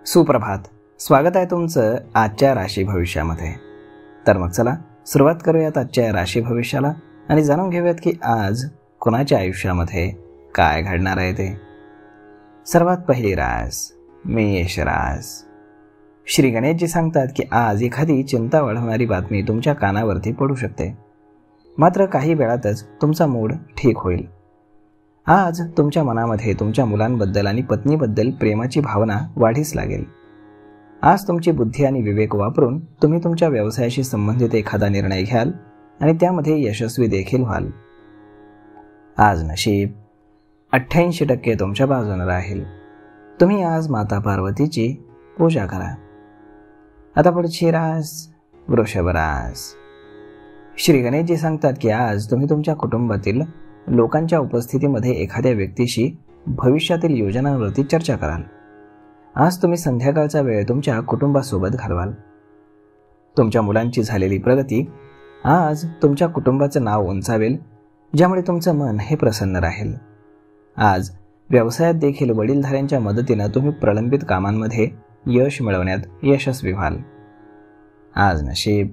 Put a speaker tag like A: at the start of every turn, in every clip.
A: सुप्रभात. स्वागत आहे तुमचं आजच्या राशी भविष्यामध्ये. तर मग चला सुरुवात करूयात आजच्या राशी भविष्याला आणि जाणून घेऊयात की आज कोणाच्या आयुष्यामध्ये काय घडणार आहे ते. सर्वात पहिली रास मेष रास. श्री गणेशजी सांगतात की आज एखादी चिंता वाढवणारी बातमी तुमच्या कानावरती पडू शकते, मात्र काही वेळातच तुमचा मूड ठीक होईल. आज तुमच्या मनामध्ये तुमच्या मुलांबद्दल आणि पत्नीबद्दल प्रेमाची भावना वाढीस लागेल. आज तुमची बुद्धी आणि विवेक वापरून तुम्ही तुमच्या व्यवसायाशी संबंधित एखादा निर्णय घ्याल आणि त्यामध्ये यशस्वी देखील व्हाल. आज नशीब 88% तुमच्या बाजूने राहील. तुम्ही आज माता पार्वतीची पूजा करा. आता पुढची रास वृषभ रास. श्री गणेशजी सांगतात की आज तुम्ही तुमच्या कुटुंबातील लोकांच्या उपस्थितीमध्ये एखाद्या व्यक्तीशी भविष्यातील योजनांवरती चर्चा कराल. आज तुम्ही संध्याकाळचा वेळ तुमच्या कुटुंबासोबत घालवाल. तुमच्या मुलांची झालेली प्रगती आज तुमच्या कुटुंबाचं नाव उंचावेल, ज्यामुळे तुमचं मन हे प्रसन्न राहील. आज व्यवसायात देखील वडीलधाऱ्यांच्या मदतीनं तुम्ही प्रलंबित कामांमध्ये यश मिळवण्यात यशस्वी व्हाल. आज नशीब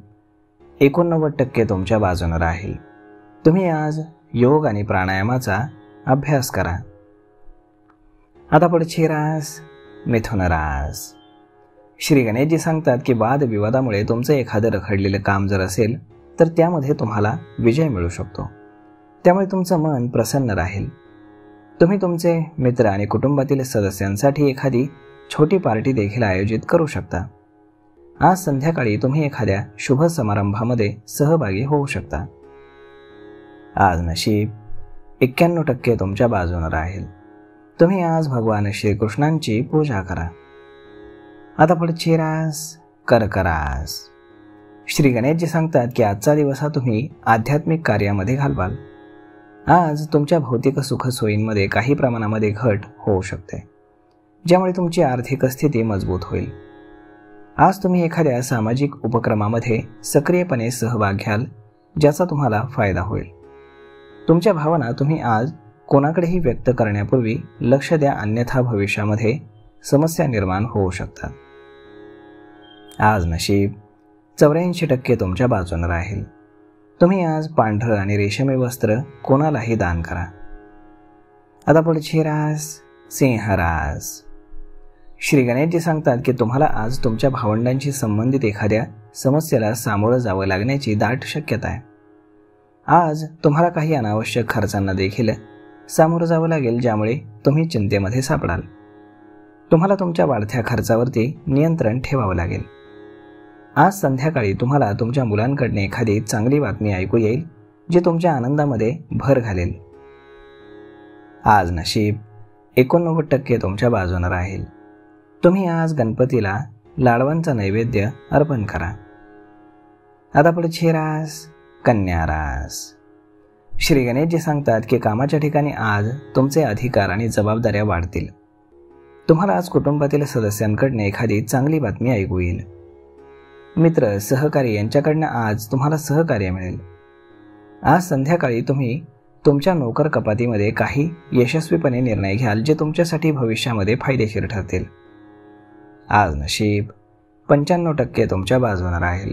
A: 89% तुमच्या बाजूने राहील. तुम्ही आज योग आणि प्राणायामाचा अभ्यास करा. आता पुढची रास मिथुन रास. श्री गणेशजी सांगतात की वादविवादामुळे तुमचं एखादं रखडलेलं काम जर असेल तर त्यामध्ये तुम्हाला विजय मिळू शकतो. त्यामुळे तुमचं मन प्रसन्न राहील. तुम्ही तुमचे मित्र आणि कुटुंबातील सदस्यांसाठी एखादी छोटी पार्टी देखील आयोजित करू शकता. आज संध्याकाळी तुम्ही एखाद्या शुभ समारंभामध्ये सहभागी होऊ शकता. आज नशीब 91% तुमच्या बाजूने राहील. तुम्ही आज भगवान श्रीकृष्णांची पूजा करा. आता पुढची रास कर्क रास. श्री गणेशजी सांगतात की आजचा दिवस हा तुम्ही आध्यात्मिक कार्यामध्ये घालवाल. आज तुमच्या भौतिक सुखसोयींमध्ये काही प्रमाणामध्ये घट होऊ शकते, ज्यामुळे तुमची आर्थिक स्थिती मजबूत होईल. आज तुम्ही एखाद्या सामाजिक उपक्रमामध्ये सक्रियपणे सहभाग घ्याल, ज्याचा तुम्हाला फायदा होईल. तुमच्या भावना तुम्ही आज कोणाकडेही व्यक्त करण्यापूर्वी लक्ष द्या, अन्यथा भविष्यामध्ये समस्या निर्माण होऊ शकतात. आज नशीब 84% तुमच्या बाजूने राहील. तुम्ही आज पांढरं आणि रेशमी वस्त्र कोणालाही दान करा. आता पुढची रास सिंह रास. श्री गणेशजी सांगतात की तुम्हाला आज तुमच्या भावंडांशी संबंधित एखाद्या समस्येला सामोरं जावं लागण्याची दाट शक्यता आहे. आज तुम्हाला काही अनावश्यक खर्चांना देखील सामोरं जावं लागेल, ज्यामुळे तुम्ही चिंतेमध्ये सापडाल. तुम्हाला तुमच्या वाढत्या खर्चावरती नियंत्रण ठेवावं लागेल. आज संध्याकाळी तुम्हाला तुमच्या मुलांकडून एखादी चांगली बातमी ऐकू येईल, जी तुमच्या आनंदामध्ये भर घालेल. आज नशीब 89% तुमच्या बाजूने राहील. तुम्ही आज गणपतीला लाडवांचा नैवेद्य अर्पण करा. आता पुढची रास कन्या रास. श्री गणेशजी सांगतात की कामाच्या ठिकाणी आज तुमचे अधिकार आणि जबाबदाऱ्या वाढतील. तुम्हाला आज कुटुंबातील सदस्यांकडून एखादी चांगली बातमी ऐकू येईल. मित्र सहकारी यांच्याकडनं आज तुम्हाला सहकार्य मिळेल. आज संध्याकाळी तुम्ही तुमच्या नोकर कपातीमध्ये काही यशस्वीपणे निर्णय घ्याल, जे तुमच्यासाठी भविष्यामध्ये फायदेशीर ठरतील. आज नशीब 95% तुमच्या बाजूने राहील.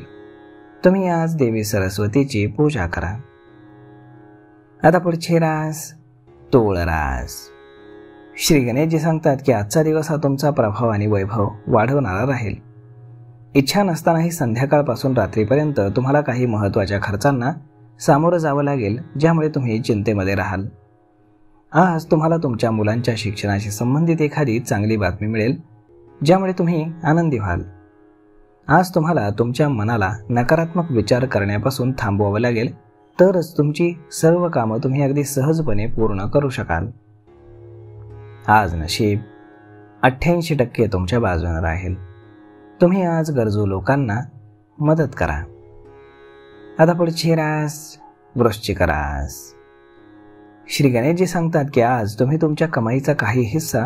A: तुम्ही आज देवी सरस्वतीची पूजा करा. आता पुढची रास तूळ रास. श्री गणेशजी सांगतात की आजचा दिवस हा तुमचा प्रभाव आणि वैभव वाढवणारा राहील. इच्छा नसतानाही संध्याकाळपासून रात्रीपर्यंत तुम्हाला काही महत्त्वाच्या खर्चांना सामोरं जावं लागेल, ज्यामुळे तुम्ही चिंतेमध्ये राहाल. आज तुम्हाला तुमच्या मुलांच्या शिक्षणाशी संबंधित एखादी चांगली बातमी मिळेल, ज्यामुळे तुम्ही आनंदी व्हाल. आज तुम्हाला तुमच्या मनाला नकारात्मक विचार करण्यापासून थांबवावं लागेल, तरच तुमची सर्व कामं तुम्ही अगदी सहजपणे पूर्ण करू शकाल. आज नशीब 88% तुमच्या बाजूने राहील. तुम्ही आज गरजू लोकांना मदत करा. आता पुढची रास वृश्चिक रास. श्री गणेशजी सांगतात की आज तुम्ही तुमच्या कमाईचा काही हिस्सा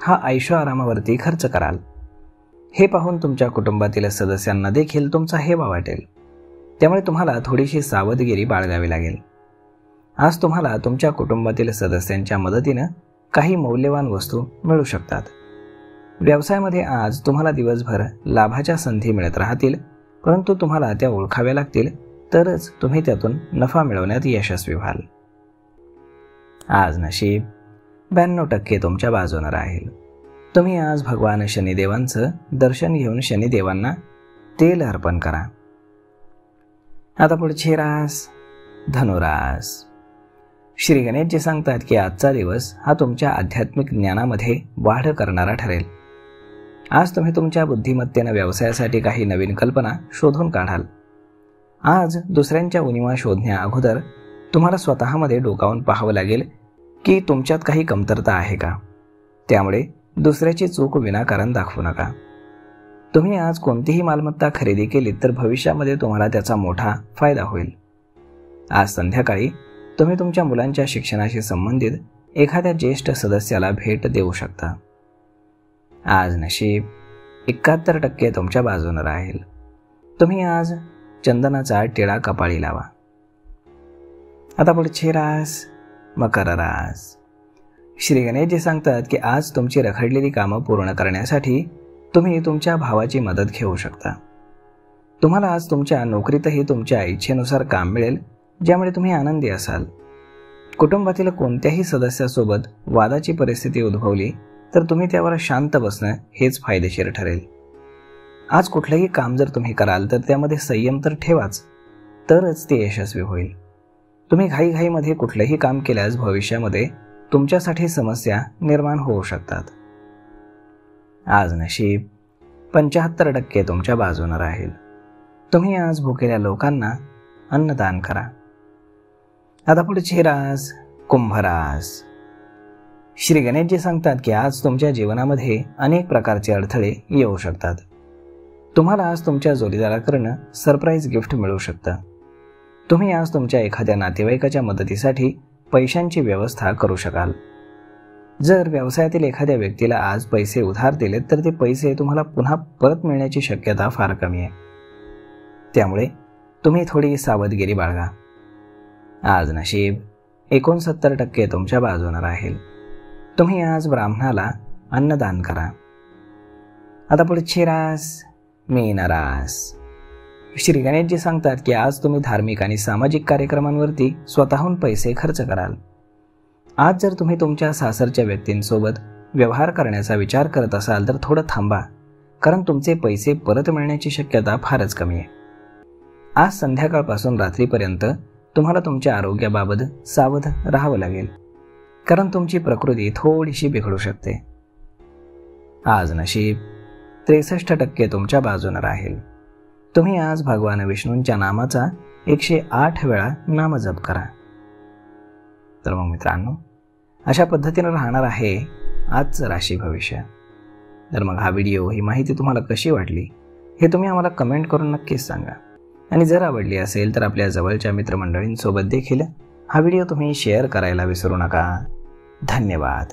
A: हा ऐशो आरामावरती खर्च कराल. हे पाहून तुमच्या कुटुंबातील सदस्यांना देखील तुमचा हेवा वाटेल. त्यामुळे तुम्हाला थोडीशी सावधगिरी बाळगावी लागेल. आज तुम्हाला तुमच्या कुटुंबातील सदस्यांच्या मदतीनं काही मौल्यवान वस्तू मिळू शकतात. व्यवसायामध्ये आज तुम्हाला दिवसभर लाभाच्या संधी मिळत राहतील, परंतु तुम्हाला त्या ओळखाव्या लागतील, तरच तुम्ही त्यातून नफा मिळवण्यात यशस्वी व्हाल. आज नशीब 92% तुमच्या बाजूने राहील. तुम्ही आज भगवान शनिदेवांचं दर्शन घेऊन शनिदेवांना तेल अर्पण करा. आता पुढची रास धनुरास. श्री गणेशजी सांगतात की आजचा दिवस हा तुमच्या आध्यात्मिक ज्ञानामध्ये वाढ करणारा ठरेल. आज तुम्ही तुमच्या बुद्धिमत्तेने व्यवसायासाठी काही नवीन कल्पना शोधून काढाल. आज दुसऱ्यांच्या उणिवा शोधण्या अगोदर तुम्हाला स्वतःमध्ये डोकावून पाहावं लागेल की तुमच्यात काही कमतरता आहे का. त्यामुळे दुसऱ्याची चूक विनाकारण दाखवू नका. तुम्ही आज कोणतीही मालमत्ता खरेदी केली तर भविष्यामध्ये तुम्हाला त्याचा मोठा फायदा होईल. आज संध्याकाळी तुम्ही तुमच्या मुलांच्या शिक्षणाशी संबंधित एखाद्या ज्येष्ठ सदस्याला भेट देऊ शकता. आज नशीब 71% तुमच्या बाजूने राहील. तुम्ही आज चंदनाचा टिळा कपाळी लावा. आता पुढची रास मकर रास. श्री गणेशजी सांगतात की आज तुमची रखडलेली कामं पूर्ण करण्यासाठी तुम्ही तुमच्या भावाची मदत घेऊ शकता. तुम्हाला आज तुमच्या नोकरीतही तुमच्या इच्छेनुसार काम मिळेल, ज्यामुळे तुम्ही आनंदी असाल. कुटुंबातील कोणत्याही सदस्यासोबत वादाची परिस्थिती उद्भवली तर तुम्ही त्यावर शांत बसणं हेच फायदेशीर ठरेल. आज कुठलंही काम जर तुम्ही कराल तर त्यामध्ये संयम तर ठेवाच, तरच ते यशस्वी होईल. तुम्ही घाईघाईमध्ये कुठलंही काम केल्यास भविष्यामध्ये तुमच्यासाठी समस्या निर्माण होऊ शकतात. आज नशीब 75% तुमच्या बाजूने राहील. तुम्ही आज भुकेल्या लोकांना अन्नदान करा. आता पुढची रास कुंभ रास. श्री गणेशजी सांगतात की आज तुमच्या जीवनामध्ये अनेक प्रकारचे अडथळे येऊ शकतात. तुम्हाला आज तुमच्या जोडीदाराकडून सरप्राईज गिफ्ट मिळू शकतं. तुम्ही आज तुमच्या एखाद्या नातेवाईकाच्या मदतीसाठी पैशांची व्यवस्था करू शकाल. जर व्यवसायातील एखाद्या व्यक्तीला आज पैसे उधार दिले तर ते पैसे तुम्हाला पुन्हा परत मिळण्याची शक्यता फार कमी आहे. त्यामुळे तुम्ही थोडी सावधगिरी बाळगा. आज नशीब 69% तुमच्या बाजूने राहील. तुम्ही आज ब्राह्मणाला अन्नदान करा. आता पुढची रास मीन रास. श्री गणेशजी सांगतात की आज तुम्ही धार्मिक आणि सामाजिक कार्यक्रमांवरती स्वतःहून पैसे खर्च कराल. आज जर तुम्ही तुमच्या सासरच्या व्यक्तींसोबत व्यवहार करण्याचा विचार करत असाल तर थोडं थांबा, कारण तुमचे पैसे परत मिळण्याची शक्यता फारच कमी आहे. आज संध्याकाळपासून रात्रीपर्यंत तुम्हाला तुमच्या आरोग्याबाबत सावध राहावं लागेल, कारण तुमची प्रकृती थोडीशी बिघडू शकते. आज नशीब 63% तुमच्या बाजूने राहील. तुम्ही आज भगवान विष्णूंच्या नामाचा 108 वेळा नामजप करा. तर मग मित्रांनो, अशा पद्धतीने राहणार आहे आजचं राशी भविष्य. तर मग हा व्हिडिओ, ही माहिती तुम्हाला कशी वाटली हे तुम्ही आम्हाला कमेंट करून नक्कीच सांगा. आणि जर आवडली असेल तर आपल्या जवळच्या मित्रमंडळींसोबत देखील हा व्हिडिओ तुम्ही शेअर करायला विसरू नका. धन्यवाद.